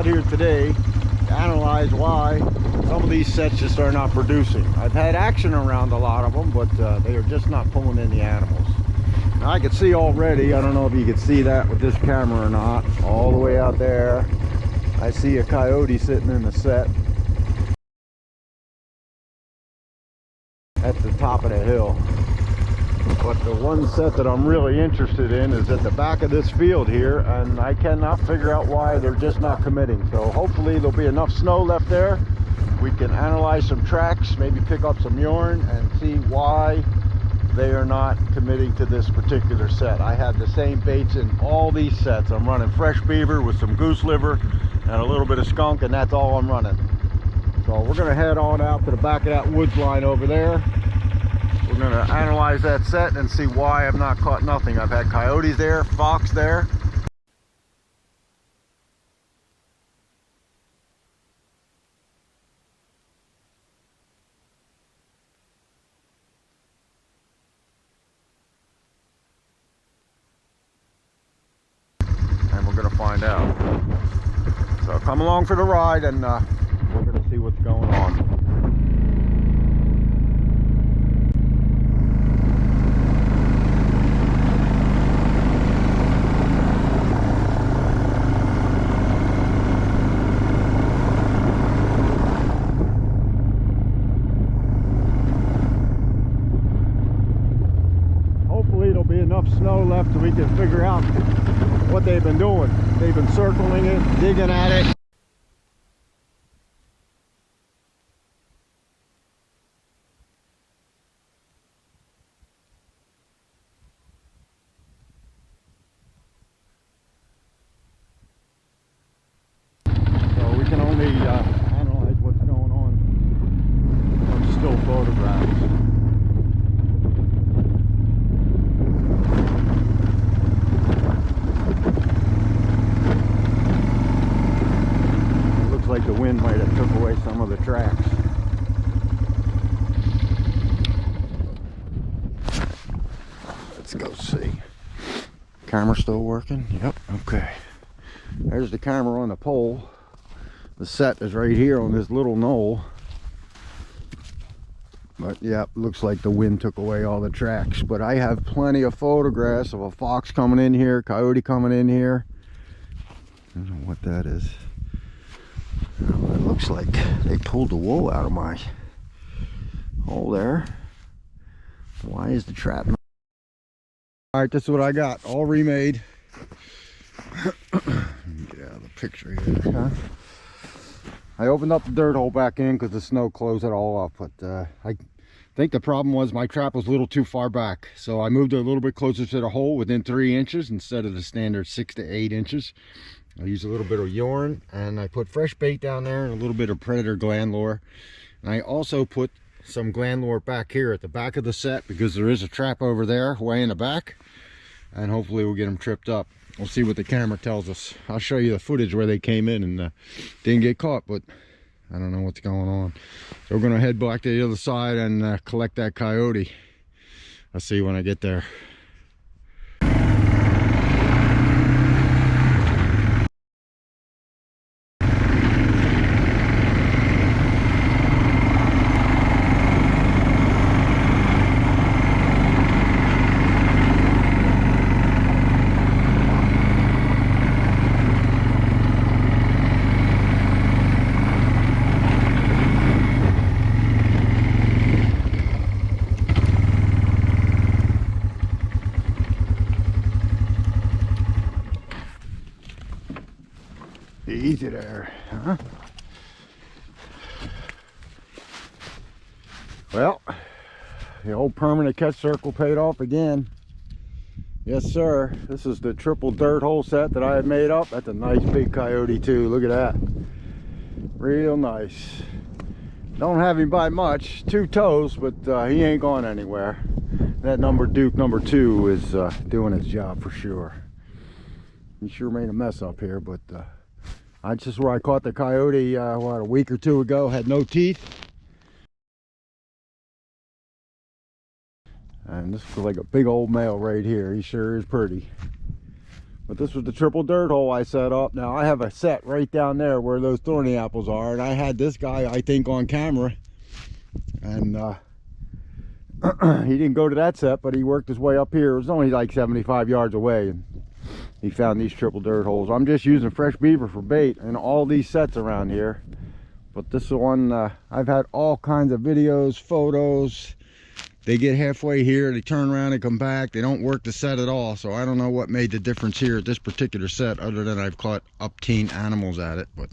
out here today to analyze why some of these sets just are not producing. I've had action around a lot of them, but they are just not pulling in the animals. Now I can see already, I don't know if you can see that with this camera or not, all the way out there, I see a coyote sitting in the set at the top of the hill. But the one set that I'm really interested in is at the back of this field here, and I cannot figure out why they're just not committing. So hopefully there'll be enough snow left there. We can analyze some tracks, maybe pick up some urine and see why they are not committing to this particular set. I have the same baits in all these sets. I'm running fresh beaver with some goose liver and a little bit of skunk, and that's all I'm running. So we're gonna head on out to the back of that woods line over there. We're gonna analyze that set and see why I've not caught nothing. I've had coyotes there, fox there. And we're gonna find out. So come along for the ride, and we're gonna see what's going on. Enough snow left so we can figure out what they've been doing. They've been circling it, digging at it. So we can only analyze what's going on from still photographs. Like the wind might have took away some of the tracks. Let's go see. Camera still working? Yep, okay. There's the camera on the pole. The set is right here on this little knoll. But yeah, looks like the wind took away all the tracks. But I have plenty of photographs of a fox coming in here, coyote coming in here. I don't know what that is. Well, it looks like they pulled the wool out of my hole there. Why is the trap not... All right, this is what I got, all remade. Get out of the picture here, huh? I opened up the dirt hole back in because the snow closed it all up, but I think the problem was my trap was a little too far back. So I moved it a little bit closer to the hole within 3 inches instead of the standard 6 to 8 inches. I used a little bit of urine, and I put fresh bait down there and a little bit of predator gland lure. And I also put some gland lure back here at the back of the set because there is a trap over there way in the back, and hopefully we'll get them tripped up. We'll see what the camera tells us. I'll show you the footage where they came in and didn't get caught, but I don't know what's going on. So we're gonna head back to the other side and collect that coyote. I'll see you when I get there. Easy there, huh? Well, the old permanent catch circle paid off again. Yes, sir. This is the triple dirt hole set that I had made up. That's a nice big coyote too. Look at that. Real nice. Don't have him by much. 2 toes, but he ain't going anywhere. That Duke number 2 is doing his job for sure. He sure made a mess up here, but that's just where I caught the coyote what, a week or 2 ago. Had no teeth. And this is like a big old male right here. He sure is pretty. But this was the triple dirt hole I set up. Now I have a set right down there where those thorny apples are, and I had this guy, I think, on camera, and he didn't go to that set, but he worked his way up here. It was only like 75 yards away, and he found these triple dirt holes. I'm just using fresh beaver for bait in all these sets around here. But this one, I've had all kinds of videos, photos. They get halfway here, they turn around and come back. They don't work the set at all. So I don't know what made the difference here at this particular set, other than I've caught up-teen animals at it. But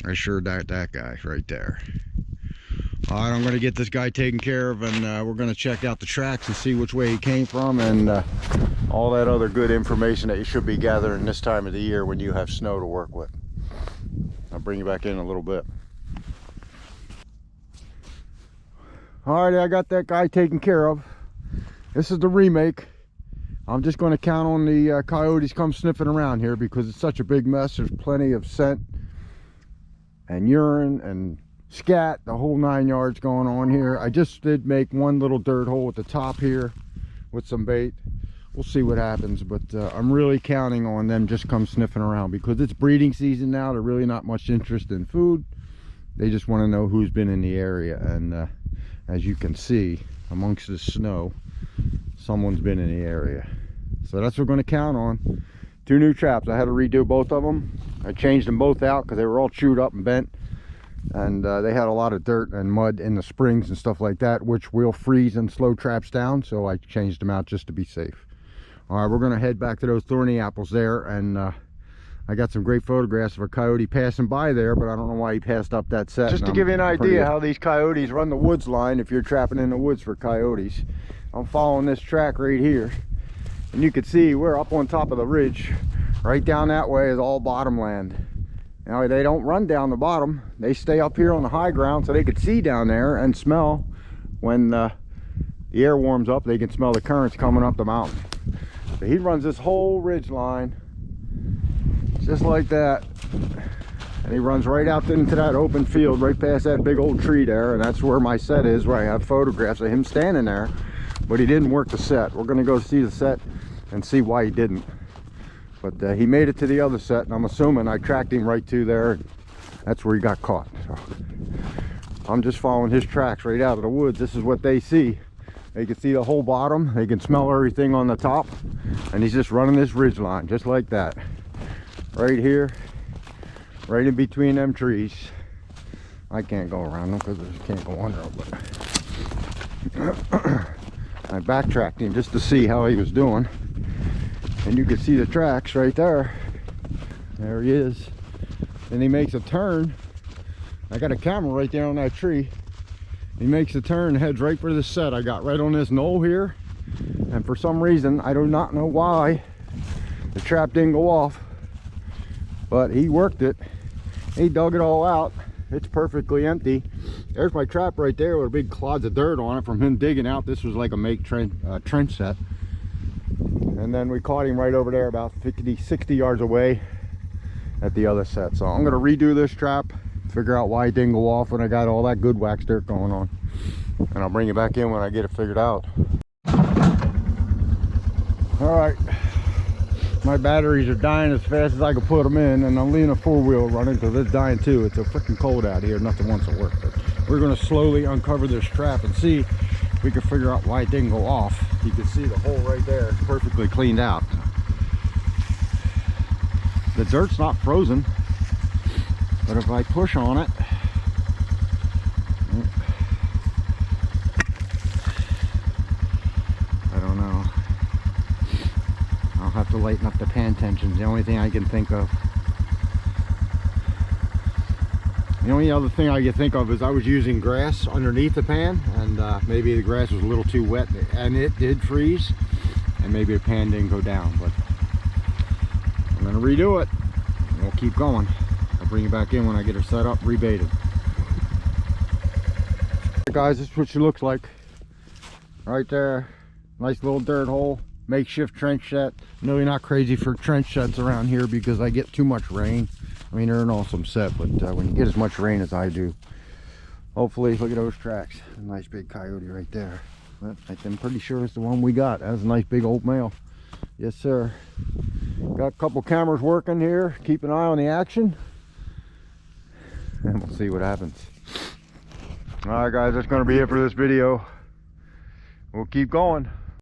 I sure doubt that guy right there. All right, I'm going to get this guy taken care of, and we're going to check out the tracks and see which way he came from, and all that other good information that you should be gathering this time of the year when you have snow to work with. I'll bring you back in a little bit. Alrighty, I got that guy taken care of. This is the remake. I'm just going to count on the coyotes come sniffing around here because it's such a big mess. There's plenty of scent and urine and scat, the whole 9 yards going on here. I just did make one little dirt hole at the top here with some bait. We'll see what happens, but I'm really counting on them just come sniffing around because it's breeding season now. They're really not much interest in food. They just want to know who's been in the area, and as you can see amongst the snow, someone's been in the area. So that's what we're going to count on. 2 new traps. I had to redo both of them. I changed them both out because they were all chewed up and bent, and they had a lot of dirt and mud in the springs and stuff like that, which will freeze and slow traps down. So I changed them out just to be safe. All right, we're going to head back to those thorny apples there, and I got some great photographs of a coyote passing by there, but I don't know why he passed up that set. Just to give you an idea how these coyotes run the woods line, if you're trapping in the woods for coyotes, I'm following this track right here, and you can see we're up on top of the ridge. Right down that way is all bottomland. Now they don't run down the bottom, they stay up here on the high ground so they could see down there and smell. When the air warms up, they can smell the currents coming up the mountain. So he runs this whole ridge line just like that, and he runs right out into that open field right past that big old tree there, and that's where my set is, where I have photographs of him standing there. But he didn't work the set. We're going to go see the set and see why he didn't. But he made it to the other set, and I'm assuming I tracked him right to there, and that's where he got caught. So I'm just following his tracks right out of the woods. This is what they see. They can see the whole bottom, they can smell everything on the top, and he's just running this ridge line just like that. Right here, right in between them trees. I can't go around them because I can't go under them, but I backtracked him just to see how he was doing, and you can see the tracks right there. There he is. Then he makes a turn. I got a camera right there on that tree. He makes a turn, heads right for the set. I got right on this knoll here, and for some reason, I do not know why, the trap didn't go off. But he worked it. He dug it all out. It's perfectly empty. There's my trap right there with big clods of dirt on it from him digging out. This was like a make trench set. And then we caught him right over there about 50, 60 yards away at the other set. So I'm going to redo this trap, figure out why it didn't go off when I got all that good wax dirt going on. And I'll bring you back in when I get it figured out. All right. My batteries are dying as fast as I can put them in, and I'm leaving a 4-wheel running because it's dying too. It's so freaking cold out here, nothing wants to work. But we're going to slowly uncover this trap and see if we can figure out why it didn't go off. You can see the hole right there, it's perfectly cleaned out. The dirt's not frozen, but if I push on it, I don't know. I'll have to lighten up the pan tensions. The only thing I can think of. The only other thing I can think of is I was using grass underneath the pan, and maybe the grass was a little too wet, and it did freeze, and maybe the pan didn't go down. But I'm going to redo it, and we'll keep going. I'll bring you back in when I get her set up, rebaited. Guys, this is what she looks like. Right there, nice little dirt hole. Makeshift trench set. No, you're not crazy for trench sets around here because I get too much rain. I mean, they're an awesome set, but when you get as much rain as I do, hopefully, look at those tracks. A nice big coyote right there. But I'm pretty sure it's the one we got. That's a nice big old male. Yes, sir. Got a couple cameras working here. Keep an eye on the action. And we'll see what happens. Alright guys, that's going to be it for this video. We'll keep going.